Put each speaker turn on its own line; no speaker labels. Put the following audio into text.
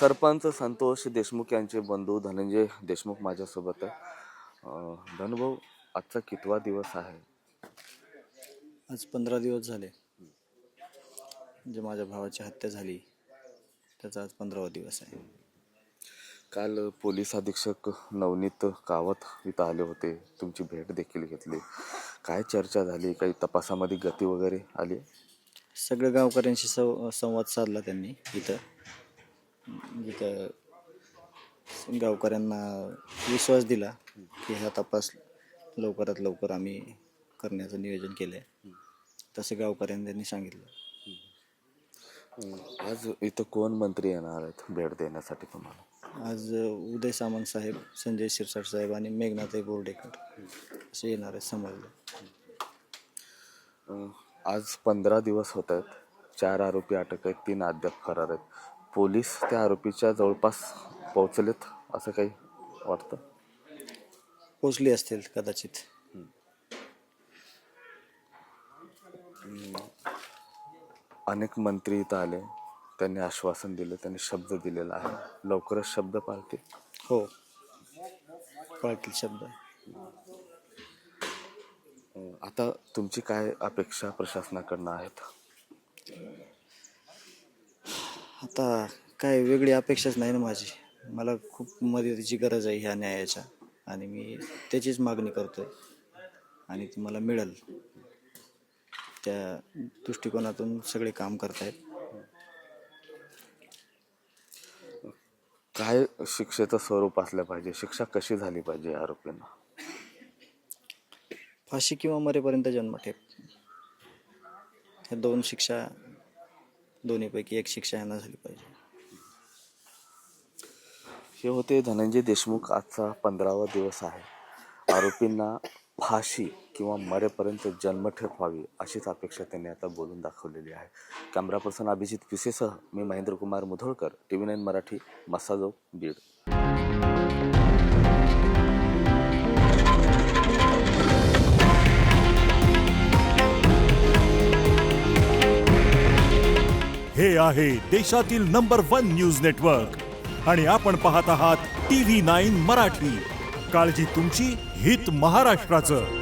सरपंच संतोष देशमुख यांचे बंधू धनंजय देशमुख माझ्यासोबत आहे. धनुभाऊ, आजचा कितवा दिवस आहे?
आज 15 दिवस झाले. जे माझ्या भावाची हत्या झाली त्याचा आज 15वा दिवस आहे.
काल पोलीस अधीक्षक नवनीत कावत इथं आले होते, तुमची भेट देखील घेतली. काय चर्चा झाली? काही तपासामध्ये गती वगैरे आली?
सगळ्या गावकऱ्यांशी संवाद साधला त्यांनी जिथं गावकऱ्यांना विश्वास दिला की हा तपास लवकरात लवकर आम्ही करण्याचं नियोजन केलं आहे. तसं गावकऱ्यांनी त्यांनी सांगितलं.
आज इथं कोण मंत्री येणार आहेत भेट देण्यासाठी तुम्हाला?
आज उदय सामंत साहेब, संजय शिरसाट साहेब आणि मेघनाथाई बोर्डेकर असे येणार आहेत समजलं.
आज 15 दिवस होत आहेत. 4 आरोपी अटक आहेत, 3 अद्याप फरार आहेत. पोलीस त्या आरोपीच्या जवळपास पोहोचलेत असं काही वाटतं?
पोचली असतील कदाचित.
अनेक मंत्री इथं आले, त्यांनी आश्वासन दिलं, त्यांनी शब्द दिलेला आहे. लवकरच शब्द पाळतील?
हो, पाळतील शब्द.
आता तुमची काय अपेक्षा प्रशासनाकडनं आहेत?
आता काय वेगळी अपेक्षाच नाही ना माझी. मला खूप मदतीची गरज आहे ह्या न्यायाच्या आणि मी त्याचीच मागणी करतोय आणि ती मला मिळेल. त्या दृष्टिकोनातून सगळे काम करतायत.
काय शिक्षेचं स्वरूप असलं पाहिजे? शिक्षा कशी झाली पाहिजे आरोपींना?
फाशी किंवा मरेपर्यंत जन्मठेप, ह्या 2 शिक्षा, दोन्हीपैकी एक शिक्षा यांना झाली पाहिजे.
हे होते धनंजय देशमुख. आजचा 15वा दिवस आहे. आरोपींना फाशी किंवा मरेपर्यंत जन्मठेप व्हावी अशीच अपेक्षा त्यांनी आता बोलून दाखवलेली आहे. कॅमेरा पर्सन अभिजित पिसेसह मी महेंद्र कुमार मुधोळकर, TV9 मराठी, मस्साजोग, बीड.
हे आहे देशातील नंबर 1 न्यूज नेटवर्क आणि आपण पाहत आहात TV9 मराठी. काळजी तुमची, हित महाराष्ट्राचं.